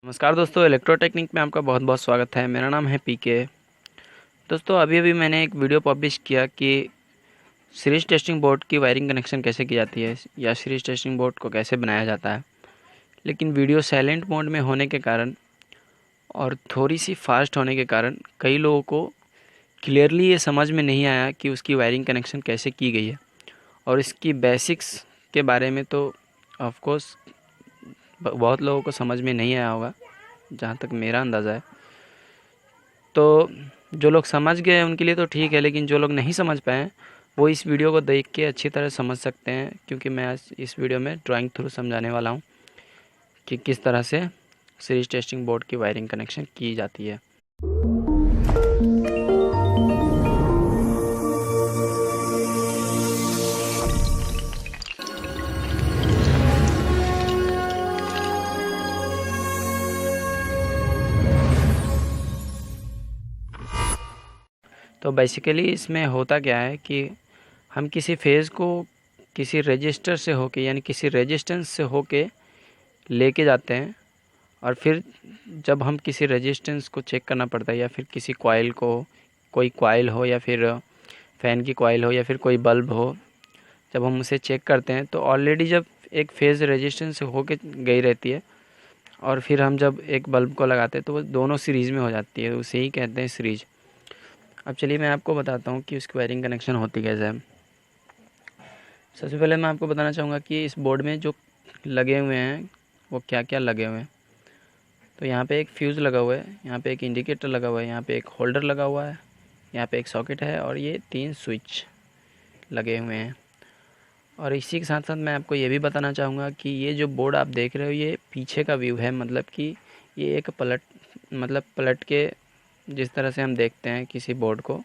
नमस्कार दोस्तों, इलेक्ट्रोटेक्निक में आपका बहुत बहुत स्वागत है। मेरा नाम है पीके। दोस्तों, अभी मैंने एक वीडियो पब्लिश किया कि सीरीज टेस्टिंग बोर्ड की वायरिंग कनेक्शन कैसे की जाती है या सीरीज टेस्टिंग बोर्ड को कैसे बनाया जाता है। लेकिन वीडियो साइलेंट मोड में होने के कारण और थोड़ी सी फास्ट होने के कारण कई लोगों को क्लियरली ये समझ में नहीं आया कि उसकी वायरिंग कनेक्शन कैसे की गई है। और इसकी बेसिक्स के बारे में तो ऑफकोर्स बहुत लोगों को समझ में नहीं आया होगा, जहाँ तक मेरा अंदाज़ा है। तो जो लोग समझ गए उनके लिए तो ठीक है, लेकिन जो लोग नहीं समझ पाए वो इस वीडियो को देख के अच्छी तरह समझ सकते हैं, क्योंकि मैं आज इस वीडियो में ड्राइंग थ्रू समझाने वाला हूँ कि किस तरह से सीरीज टेस्टिंग बोर्ड की वायरिंग कनेक्शन की जाती है। तो बेसिकली इसमें होता क्या है कि हम किसी फेज़ को किसी रजिस्टर से होके यानी किसी रेजिस्टेंस से होके लेके जाते हैं, और फिर जब हम किसी रेजिस्टेंस को चेक करना पड़ता है या फिर किसी कॉइल को, कोई कॉइल हो या फिर फ़ैन की कॉइल हो या फिर कोई बल्ब हो, जब हम उसे चेक करते हैं तो ऑलरेडी जब एक फेज़ रेजिस्टेंस से होके गई रहती है और फिर हम जब एक बल्ब को लगाते हैं तो वो दोनों सीरीज़ में हो जाती है, उसे ही कहते हैं सीरीज। अब चलिए मैं आपको बताता हूँ कि उसकी वायरिंग कनेक्शन होती कैसे है। सबसे पहले मैं आपको बताना चाहूँगा कि इस बोर्ड में जो लगे हुए हैं वो क्या क्या लगे हुए हैं। तो यहाँ पे एक फ्यूज़ लगा हुआ है, यहाँ पे एक इंडिकेटर लगा हुआ है, यहाँ पे एक होल्डर लगा हुआ है, यहाँ पे एक सॉकेट है और ये 3 स्विच लगे हुए हैं। और इसी के साथ साथ मैं आपको ये भी बताना चाहूँगा कि ये जो बोर्ड आप देख रहे हो ये पीछे का व्यू है, मतलब कि ये एक पलट के जिस तरह से हम देखते हैं किसी बोर्ड को,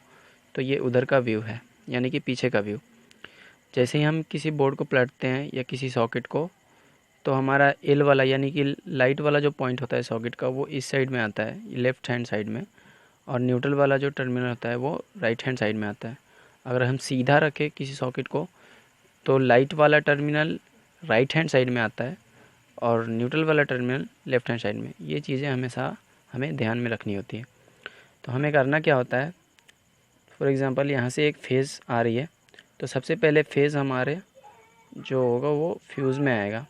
तो ये उधर का व्यू है, यानी कि पीछे का व्यू। जैसे ही हम किसी बोर्ड को पलटते हैं या किसी सॉकेट को, तो हमारा एल वाला यानी कि लाइट वाला जो पॉइंट होता है सॉकेट का वो इस साइड में आता है, लेफ़्ट हैंड साइड में, और न्यूट्रल वाला जो टर्मिनल होता है वो राइट हैंड साइड में आता है। अगर हम सीधा रखें किसी सॉकेट को तो लाइट वाला टर्मिनल राइट हैंड साइड में आता है और न्यूट्रल वाला टर्मिनल लेफ़्ट हैंड साइड में। ये चीज़ें हमेशा हमें ध्यान में रखनी होती है। तो हमें करना क्या होता है, फॉर एग्ज़ाम्पल यहाँ से एक फेज़ आ रही है, तो सबसे पहले फेज़ हमारे जो होगा वो फ्यूज़ में आएगा,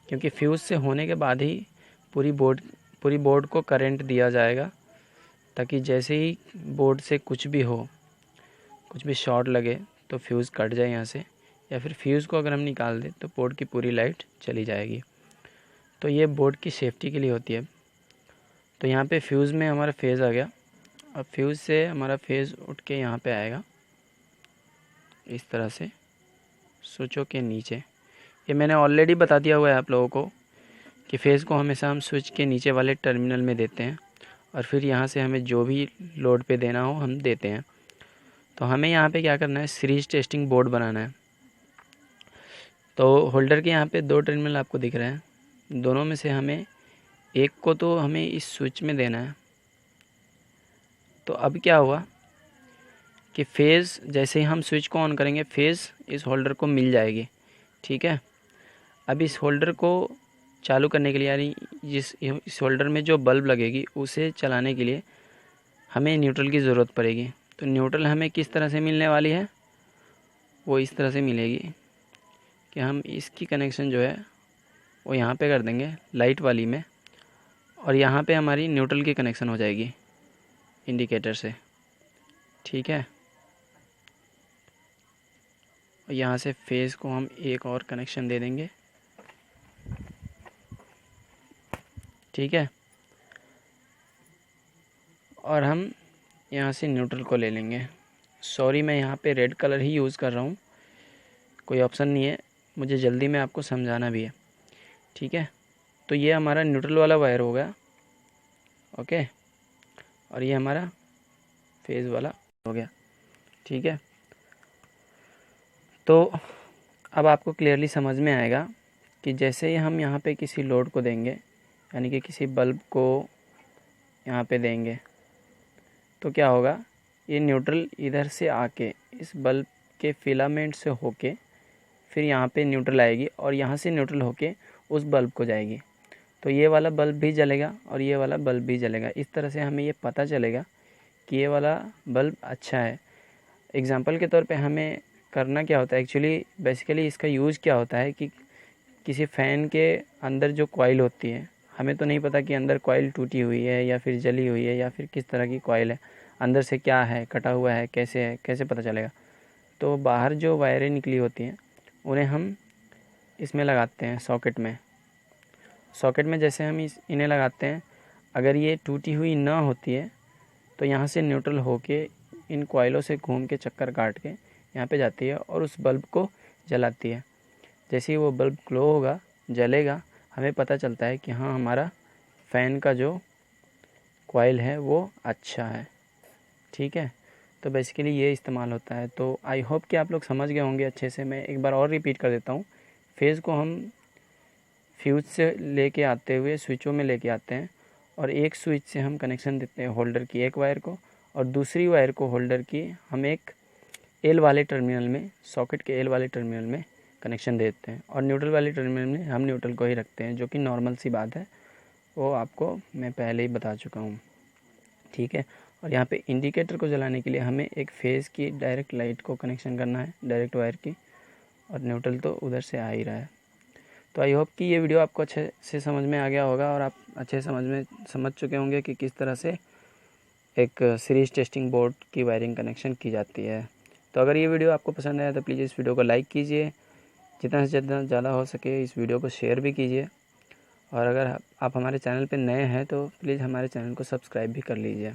क्योंकि फ्यूज़ से होने के बाद ही पूरी बोर्ड को करंट दिया जाएगा, ताकि जैसे ही बोर्ड से कुछ भी शॉर्ट लगे तो फ्यूज़ कट जाए यहाँ से, या फिर फ्यूज़ को अगर हम निकाल दें तो बोर्ड की पूरी लाइट चली जाएगी। तो ये बोर्ड की सेफ्टी के लिए होती है। तो यहाँ पे फ्यूज़ में हमारा फेज़ आ गया। अब फ्यूज़ से हमारा फेज़ उठ के यहाँ पे आएगा इस तरह से स्विचों के नीचे। ये मैंने ऑलरेडी बता दिया हुआ है आप लोगों को कि फेज़ को हमेशा हम स्विच के नीचे वाले टर्मिनल में देते हैं, और फिर यहाँ से हमें जो भी लोड पे देना हो हम देते हैं। तो हमें यहाँ पे क्या करना है, सीरीज टेस्टिंग बोर्ड बनाना है। तो होल्डर के यहाँ पे 2 टर्मिनल आपको दिख रहे हैं, दोनों में से हमें एक को तो हमें इस स्विच में देना है। तो अब क्या हुआ कि फेज़ जैसे ही हम स्विच को ऑन करेंगे फेज़ इस होल्डर को मिल जाएगी, ठीक है। अब इस होल्डर को चालू करने के लिए, यानी इस होल्डर में जो बल्ब लगेगी उसे चलाने के लिए हमें न्यूट्रल की ज़रूरत पड़ेगी। तो न्यूट्रल हमें किस तरह से मिलने वाली है, वो इस तरह से मिलेगी कि हम इसकी कनेक्शन जो है वो यहाँ पे कर देंगे लाइट वाली में, और यहाँ पे हमारी न्यूट्रल की कनेक्शन हो जाएगी इंडिकेटर से, ठीक है। और यहाँ से फेज़ को हम एक और कनेक्शन दे देंगे, ठीक है। और हम यहाँ से न्यूट्रल को ले लेंगे। सॉरी, मैं यहाँ पे रेड कलर ही यूज़ कर रहा हूँ, कोई ऑप्शन नहीं है, मुझे जल्दी में आपको समझाना भी है, ठीक है। तो ये हमारा न्यूट्रल वाला वायर हो गया, ओके, और ये हमारा फेज़ वाला हो गया, ठीक है। तो अब आपको क्लियरली समझ में आएगा कि जैसे ही हम यहाँ पे किसी लोड को देंगे, यानी कि किसी बल्ब को यहाँ पे देंगे, तो क्या होगा, ये न्यूट्रल इधर से आके इस बल्ब के फिलामेंट से होके फिर यहाँ पे न्यूट्रल आएगी, और यहाँ से न्यूट्रल होके उस बल्ब को जाएगी। तो ये वाला बल्ब भी जलेगा और ये वाला बल्ब भी जलेगा। इस तरह से हमें ये पता चलेगा कि ये वाला बल्ब अच्छा है। एग्ज़ाम्पल के तौर पे हमें करना क्या होता है, एक्चुअली बेसिकली इसका यूज़ क्या होता है कि किसी फ़ैन के अंदर जो कॉइल होती है, हमें तो नहीं पता कि अंदर कॉइल टूटी हुई है या फिर जली हुई है या फिर किस तरह की कॉइल है, अंदर से क्या है, कटा हुआ है, कैसे पता चलेगा। तो बाहर जो वायरें निकली होती हैं उन्हें हम इसमें लगाते हैं सॉकेट में जैसे हम इन्हें लगाते हैं, अगर ये टूटी हुई ना होती है तो यहाँ से न्यूट्रल होके इन कॉइलों से घूम के चक्कर काट के यहाँ पे जाती है और उस बल्ब को जलाती है। जैसे ही वो बल्ब ग्लो होगा, जलेगा, हमें पता चलता है कि हाँ, हमारा फ़ैन का जो कॉइल है वो अच्छा है। ठीक है, तो बेसिकली ये इस्तेमाल होता है। तो आई होप कि आप लोग समझ गए होंगे अच्छे से। मैं एक बार और रिपीट कर देता हूँ। फेज़ को हम फ्यूज़ से लेके आते हुए स्विचों में लेके आते हैं और एक स्विच से हम कनेक्शन देते हैं होल्डर की एक वायर को, और दूसरी वायर को होल्डर की हम एक एल वाले टर्मिनल में, सॉकेट के एल वाले टर्मिनल में कनेक्शन देते हैं, और न्यूट्रल वाले टर्मिनल में हम न्यूट्रल को ही रखते हैं, जो कि नॉर्मल सी बात है, वो आपको मैं पहले ही बता चुका हूँ। ठीक है, और यहाँ पे इंडिकेटर को जलाने के लिए हमें एक फेज़ की डायरेक्ट लाइट को कनेक्शन करना है, डायरेक्ट वायर की, और न्यूट्रल तो उधर से आ ही रहा है। तो आई होप कि ये वीडियो आपको अच्छे से समझ में आ गया होगा और आप अच्छे समझ चुके होंगे कि किस तरह से एक सीरीज़ टेस्टिंग बोर्ड की वायरिंग कनेक्शन की जाती है। तो अगर ये वीडियो आपको पसंद आया तो प्लीज़ इस वीडियो को लाइक कीजिए, जितना से ज़्यादा हो सके इस वीडियो को शेयर भी कीजिए, और अगर आप हमारे चैनल पर नए हैं तो प्लीज़ हमारे चैनल को सब्सक्राइब भी कर लीजिए।